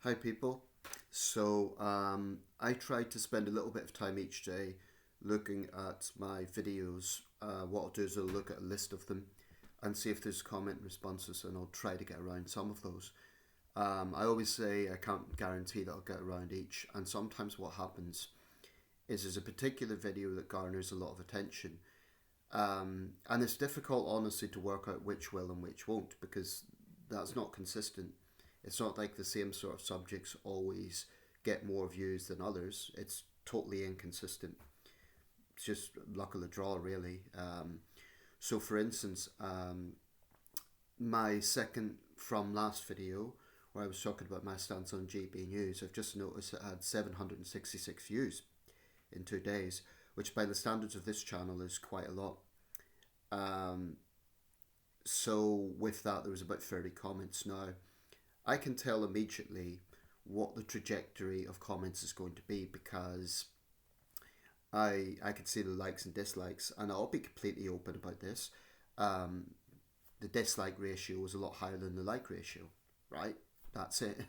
Hi, people. I try to spend a little bit of time each day looking at my videos. What I'll do is I'll look at a list of them and see if there's comment and responses, and I'll try to get around some of those. I always say I can't guarantee that I'll get around each, and sometimes what happens is there's a particular video that garners a lot of attention, and it's difficult, honestly, to work out which will and which won't because that's not consistent. It's not like the same sort of subjects always get more views than others. It's totally inconsistent. It's just luck of the draw, really. For instance, my second from last video, where I was talking about my stance on GB News, I've just noticed it had 766 views in 2 days, which by the standards of this channel is quite a lot. Um, with that, there was about 30 comments. Now, I can tell immediately what the trajectory of comments is going to be because I can see the likes and dislikes, and I'll be completely open about this. Um, the dislike ratio is a lot higher than the like ratio, right? That's it.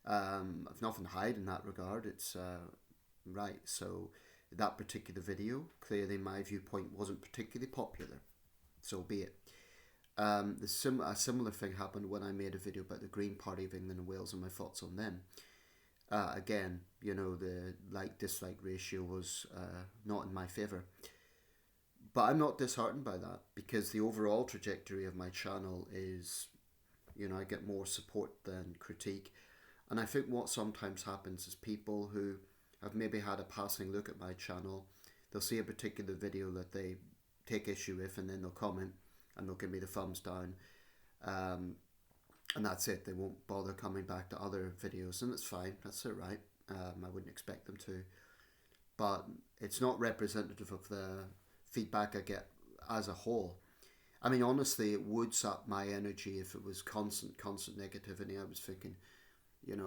I've nothing to hide in that regard. It's right. So that particular video, clearly my viewpoint wasn't particularly popular. So be it. A similar thing happened when I made a video about the Green Party of England and Wales and my thoughts on them. Again, the like dislike ratio was not in my favour. But I'm not disheartened by that because the overall trajectory of my channel is, I get more support than critique. And I think what sometimes happens is people who have maybe had a passing look at my channel, they'll see a particular video that they take issue with and then they'll comment and they'll give me the thumbs down. Um, and that's it. They won't bother coming back to other videos, and it's fine. That's it, right? I wouldn't expect them to, but it's not representative of the feedback I get as a whole. I mean, honestly, it would sap my energy if it was constant negativity. I was thinking,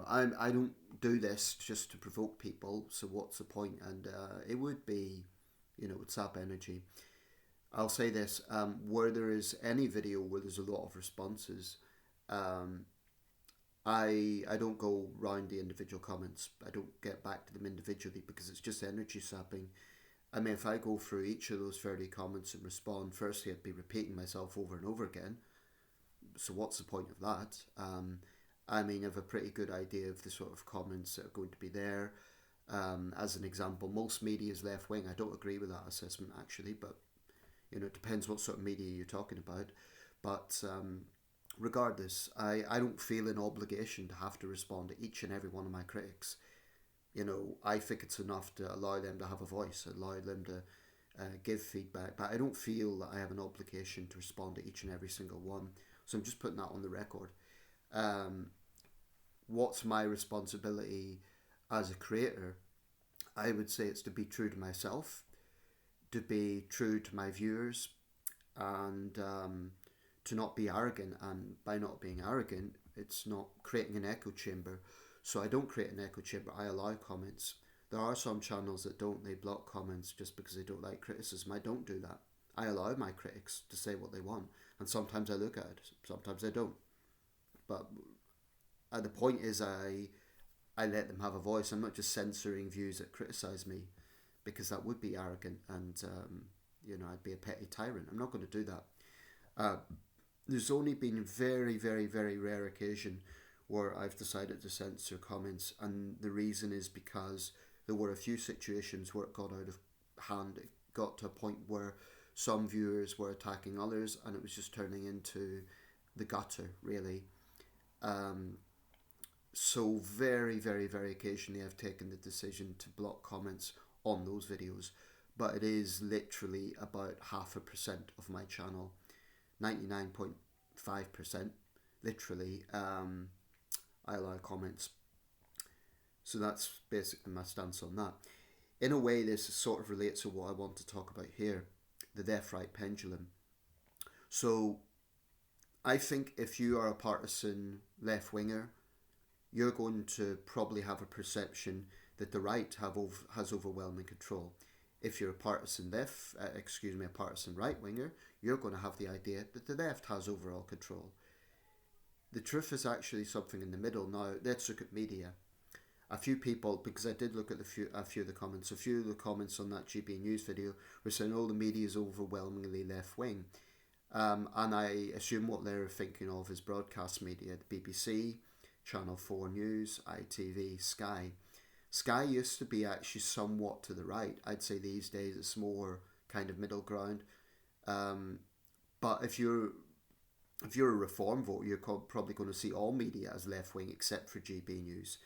I don't do this just to provoke people, so what's the point? And it would be, it would sap energy. I'll say this: where there is any video where there's a lot of responses, um, I don't go round the individual comments. I don't get back to them individually because it's just energy sapping. I mean, if I go through each of those 30 comments and respond, firstly, I'd be repeating myself over and over again. So what's the point of that? I mean, I have a pretty good idea of the sort of comments that are going to be there. As an example, most media is left wing. I don't agree with that assessment actually, but it depends what sort of media you're talking about. But regardless, I don't feel an obligation to have to respond to each and every one of my critics. I think it's enough to allow them to have a voice, allow them to give feedback, but I don't feel that I have an obligation to respond to each and every single one. So I'm just putting that on the record. Um, what's my responsibility as a creator? I would say it's to be true to myself, to be true to my viewers, and to not be arrogant. And by not being arrogant, it's not creating an echo chamber. So I don't create an echo chamber. I allow comments. There are some channels that don't. They block comments just because they don't like criticism. I don't do that. I allow my critics to say what they want, and sometimes I look at it. Sometimes I don't. But the point is, I let them have a voice. I'm not just censoring views that criticise me, because that would be arrogant, and I'd be a petty tyrant. I'm not going to do that. Uh, there's only been very, very, very rare occasion where I've decided to censor comments, and the reason is because there were a few situations where it got out of hand. It got to a point where some viewers were attacking others, and it was just turning into the gutter, really. Um, so very, very, very occasionally I've taken the decision to block comments on those videos, but it is literally about 0.5% of my channel. 99.5%, literally, I allow comments. So that's basically my stance on that. In a way, this sort of relates to what I want to talk about here, the left-right pendulum. So I think if you are a partisan left-winger, you're going to probably have a perception that the right has overwhelming control. If you're a partisan a partisan right winger, you're going to have the idea that the left has overall control. the truth is actually something in the middle. Now, let's look at media. A few people, because I did look at a few of the comments, a few of the comments on that GB News video were saying, oh, the media is overwhelmingly left wing. And I assume what they're thinking of is broadcast media, the BBC, Channel 4 News, ITV, Sky. Sky used to be actually somewhat to the right. I'd say these days it's more kind of middle ground. But if you're a reform voter, you're probably going to see all media as left wing except for GB News.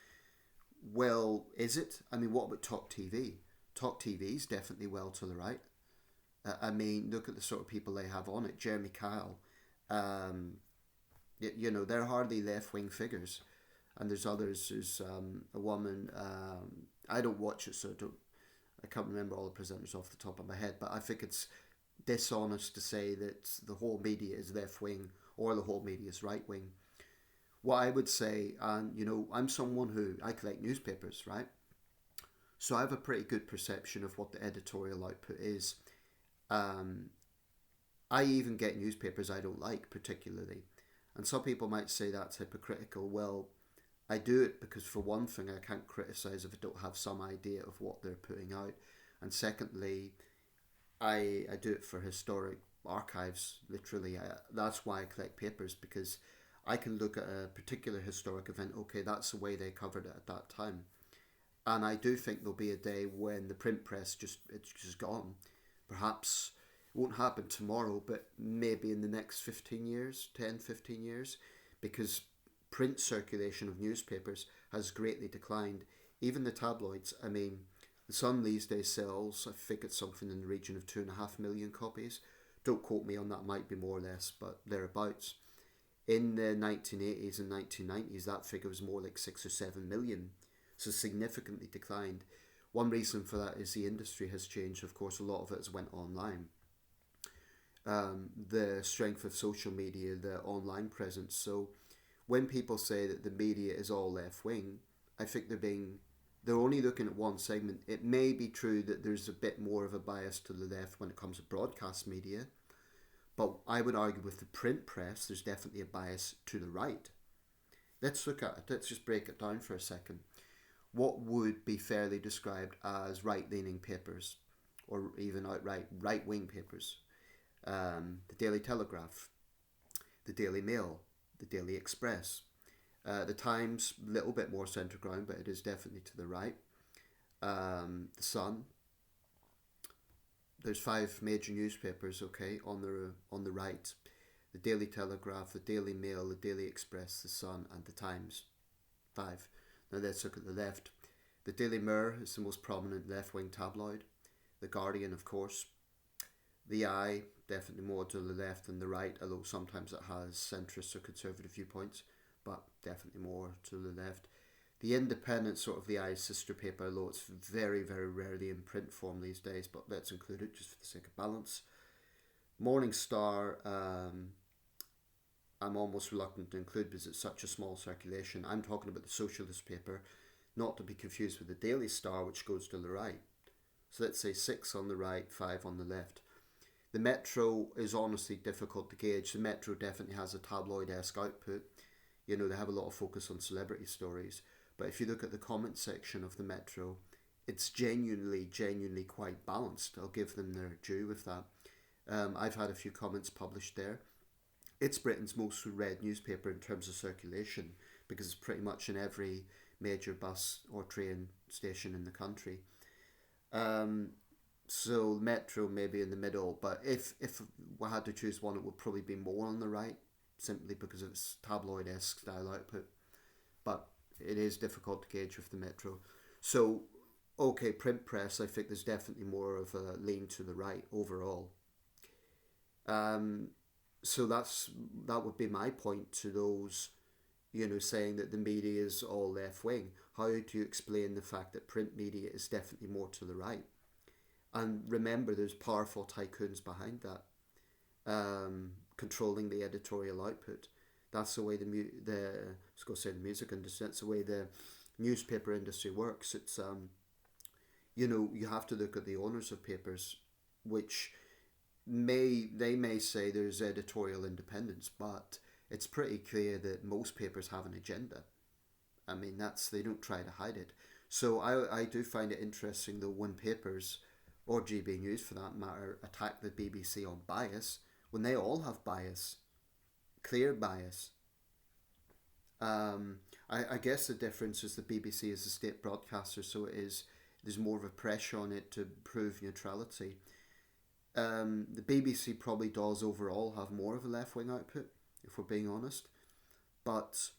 Well, is it? I mean, what about Talk TV? Talk TV is definitely well to the right. I mean, look at the sort of people they have on it. Jeremy Kyle, they're hardly left wing figures. And there's others. There's a woman. I don't watch it, so I can't remember all the presenters off the top of my head. But I think it's dishonest to say that the whole media is left wing or the whole media is right wing. What I would say, and I'm someone who I collect newspapers, right? So I have a pretty good perception of what the editorial output is. I even get newspapers I don't like particularly. And some people might say that's hypocritical. Well, I do it because for one thing, I can't criticise if I don't have some idea of what they're putting out. And secondly, I do it for historic archives, literally. That's why I collect papers, because I can look at a particular historic event, okay, that's the way they covered it at that time. And I do think there'll be a day when the print press it's just gone. Perhaps it won't happen tomorrow, but maybe in the next 15 years, 10, 15 years, because print circulation of newspapers has greatly declined. Even the tabloids, I mean, the Sun these days sells, I think it's something in the region of 2.5 million copies. Don't quote me on that, might be more or less, but thereabouts. In the 1980s and 1990s, that figure was more like 6 or 7 million, so significantly declined. One reason for that is the industry has changed. Of course, a lot of it has went online. The strength of social media, the online presence. So when people say that the media is all left wing, I think they're only looking at one segment. It may be true that there's a bit more of a bias to the left when it comes to broadcast media, but I would argue with the print press, there's definitely a bias to the right. Let's look at it. Let's just break it down for a second. What would be fairly described as right-leaning papers, or even outright right-wing papers? The Daily Telegraph, the Daily Mail, the Daily Express. The Times, a little bit more centre ground, but it is definitely to the right. The Sun. There's 5 major newspapers, okay, on the right. The Daily Telegraph, the Daily Mail, the Daily Express, the Sun, and the Times. 5. Now let's look at the left. The Daily Mirror is the most prominent left-wing tabloid. The Guardian, of course. The Eye, definitely more to the left than the right, although sometimes it has centrist or conservative viewpoints, but definitely more to the left. The Independent, sort of the Eye's sister paper, although it's very, very rarely in print form these days, but let's include it just for the sake of balance. Morning Star, I'm almost reluctant to include because it's such a small circulation. I'm talking about the socialist paper, not to be confused with the Daily Star, which goes to the right. So let's say 6 on the right, 5 on the left. The Metro is honestly difficult to gauge. The Metro definitely has a tabloid-esque output. They have a lot of focus on celebrity stories. But if you look at the comment section of the Metro, it's genuinely quite balanced. I'll give them their due with that. I've had a few comments published there. It's Britain's most read newspaper in terms of circulation because it's pretty much in every major bus or train station in the country. So Metro maybe in the middle, but if we had to choose one, it would probably be more on the right, simply because of its tabloid-esque style output. But it is difficult to gauge with the Metro. So, okay, print press, I think there's definitely more of a lean to the right overall. So that would be my point to those, saying that the media is all left-wing. How do you explain the fact that print media is definitely more to the right? And remember, there's powerful tycoons behind that, controlling the editorial output. That's the way the music industry. That's the way the newspaper industry works. It's you have to look at the owners of papers, which may say there's editorial independence, but it's pretty clear that most papers have an agenda. I mean, they don't try to hide it. So I do find it interesting though when papers, or GB News for that matter, attack the BBC on bias, when they all have bias, clear bias. I guess the difference is the BBC is a state broadcaster, so there's more of a pressure on it to prove neutrality. The BBC probably does overall have more of a left wing output, if we're being honest. But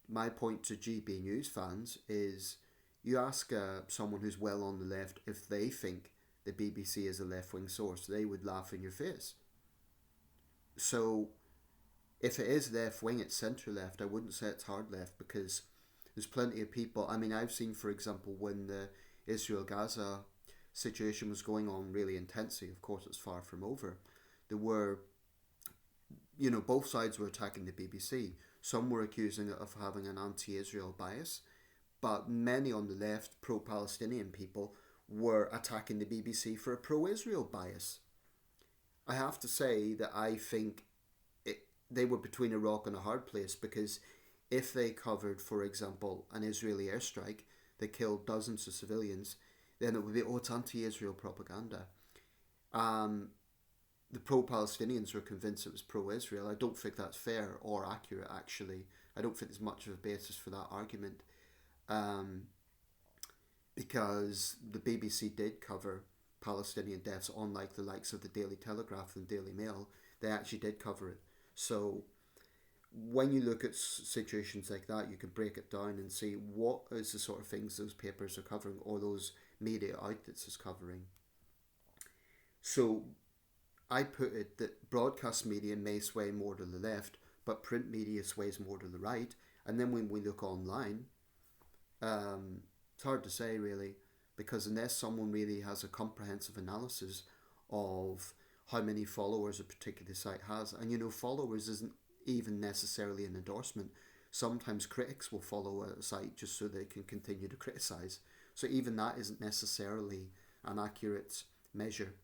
my point to GB News fans is you ask someone who's well on the left if they think the BBC is a left wing source, they would laugh in your face. So if it is left wing, it's centre left. I wouldn't say it's hard left because there's plenty of people. I mean, I've seen, for example, when the Israel Gaza situation was going on really intensely, of course, it's far from over. There were, both sides were attacking the BBC. Some were accusing it of having an anti Israel bias, but many on the left, pro Palestinian people, were attacking the BBC for a pro Israel bias. I have to say that I think they were between a rock and a hard place because if they covered, for example, an Israeli airstrike that killed dozens of civilians, then it would be, it's anti-Israel propaganda. The pro-Palestinians were convinced it was pro-Israel. I don't think that's fair or accurate, actually. I don't think there's much of a basis for that argument. Because the BBC did cover Palestinian deaths, unlike the likes of the Daily Telegraph and Daily Mail. They actually did cover it. So when you look at situations like that, you can break it down and see what is the sort of things those papers are covering or those media outlets is covering. So I put it that broadcast media may sway more to the left, but print media sways more to the right. And then when we look online, it's hard to say really, because unless someone really has a comprehensive analysis of how many followers a particular site has, and followers isn't even necessarily an endorsement. Sometimes critics will follow a site just so they can continue to criticize. So even that isn't necessarily an accurate measure.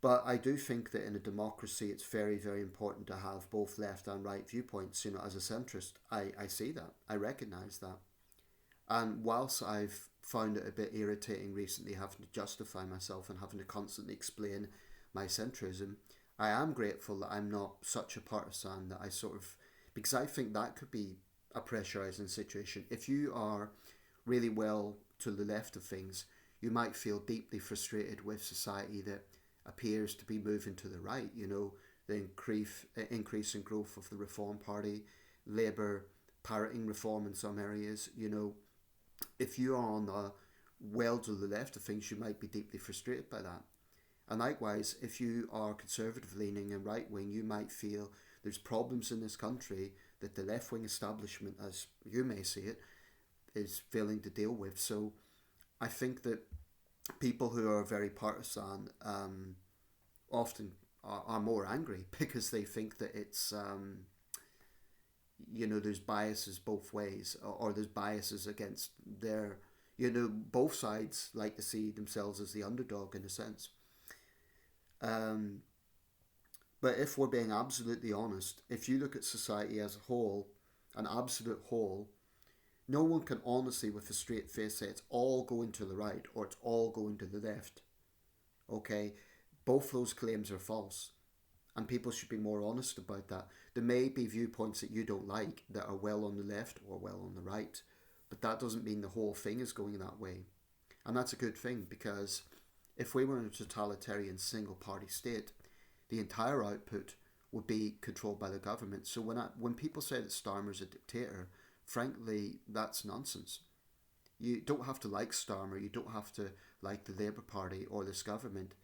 But I do think that in a democracy, it's very, very important to have both left and right viewpoints. As a centrist, I see that. I recognize that. And whilst I've found it a bit irritating recently having to justify myself and having to constantly explain my centrism, I am grateful that I'm not such a partisan that because I think that could be a pressurizing situation. If you are really well to the left of things, you might feel deeply frustrated with society that appears to be moving to the right. The increase in growth of the Reform Party, Labour parroting reform in some areas. If you are on the well to the left of things, you might be deeply frustrated by that. And likewise, if you are conservative leaning and right wing, you might feel there's problems in this country that the left wing establishment, as you may see it, is failing to deal with. So I think that people who are very partisan often are more angry because they think that it's there's biases both ways, or there's biases against their both sides like to see themselves as the underdog in a sense. But if we're being absolutely honest, if you look at society as a whole, an absolute whole, no one can honestly with a straight face say it's all going to the right or it's all going to the left. Okay? Both those claims are false. And people should be more honest about that. There may be viewpoints that you don't like that are well on the left or well on the right, but that doesn't mean the whole thing is going that way. And that's a good thing, because if we were in a totalitarian single party state, the entire output would be controlled by the government. So when people say that Starmer's a dictator, frankly, that's nonsense. You don't have to like Starmer, you don't have to like the Labour Party or this government,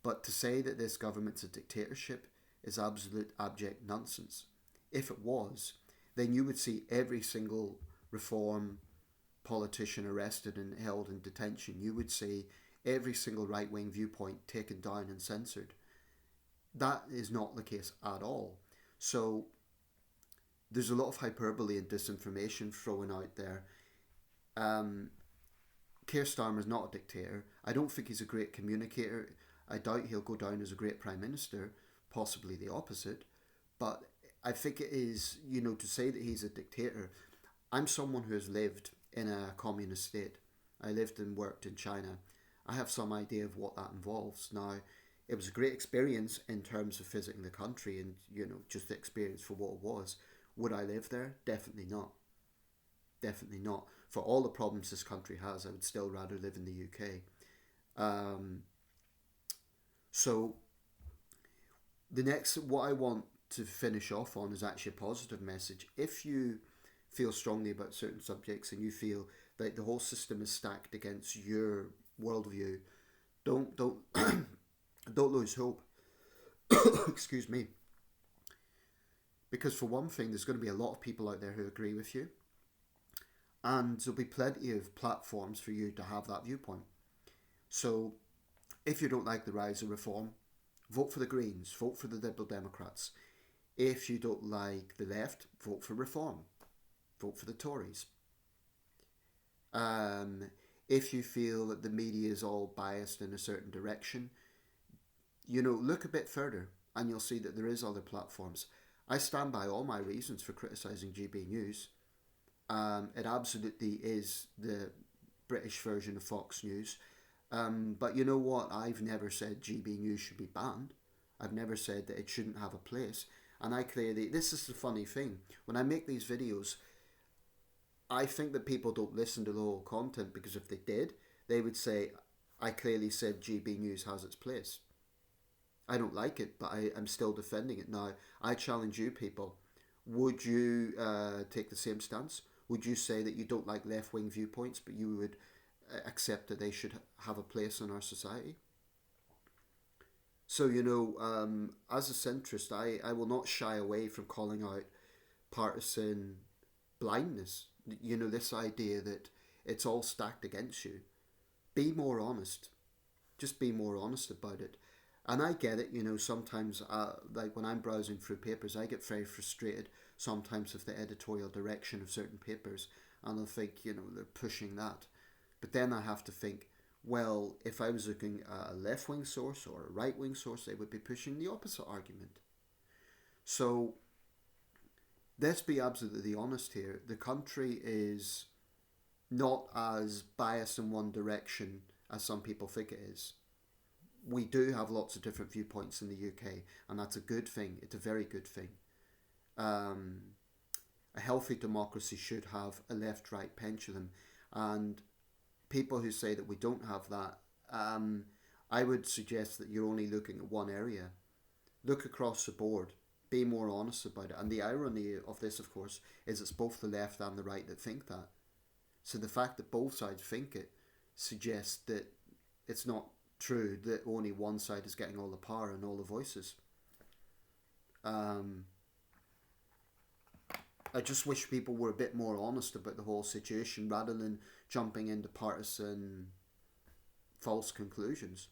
but to say that this government's a dictatorship is absolute abject nonsense. If it was, then you would see every single reform politician arrested and held in detention. You would see every single right-wing viewpoint taken down and censored. That is not the case at all. So there's a lot of hyperbole and disinformation thrown out there. Keir Starmer is not a dictator. I don't think he's a great communicator. I doubt he'll go down as a great Prime Minister, possibly the opposite. But I think it is, to say that he's a dictator. I'm someone who has lived in a communist state. I lived and worked in China. I have some idea of what that involves. Now, it was a great experience in terms of visiting the country and, just the experience for what it was. Would I live there? Definitely not. Definitely not. For all the problems this country has, I would still rather live in the UK. Um, so what I want to finish off on is actually a positive message. If you feel strongly about certain subjects and you feel that the whole system is stacked against your worldview, don't don't lose hope. Excuse me. Because for one thing, there's going to be a lot of people out there who agree with you, and there'll be plenty of platforms for you to have that viewpoint. So, if you don't like the rise of reform, vote for the Greens, vote for the Liberal Democrats. If you don't like the left, vote for reform, vote for the Tories. Um, if you feel that the media is all biased in a certain direction, look a bit further and you'll see that there is other platforms. I stand by all my reasons for criticising GB News. It absolutely is the British version of Fox News. But you know what? I've never said GB News should be banned. I've never said that it shouldn't have a place. And this is the funny thing. When I make these videos, I think that people don't listen to the whole content, because if they did, they would say, I clearly said GB News has its place. I don't like it, but I'm still defending it. Now, I challenge you people. Would you take the same stance? Would you say that you don't like left-wing viewpoints, but you would accept that they should have a place in our society? So, as a centrist, I will not shy away from calling out partisan blindness. This idea that it's all stacked against you. Be more honest. Just be more honest about it. And I get it, sometimes, like when I'm browsing through papers, I get very frustrated sometimes with the editorial direction of certain papers, and I'll think, they're pushing that. But then I have to think, well, if I was looking at a left-wing source or a right-wing source, they would be pushing the opposite argument. So, let's be absolutely honest here. The country is not as biased in one direction as some people think it is. We do have lots of different viewpoints in the UK, and that's a good thing. It's a very good thing. A healthy democracy should have a left-right pendulum, and people who say that we don't have that, I would suggest that you're only looking at one area. Look across the board. Be more honest about it. And the irony of this, of course, is it's both the left and the right that think that. So the fact that both sides think it suggests that it's not true that only one side is getting all the power and all the voices. I just wish people were a bit more honest about the whole situation rather than jumping into partisan false conclusions.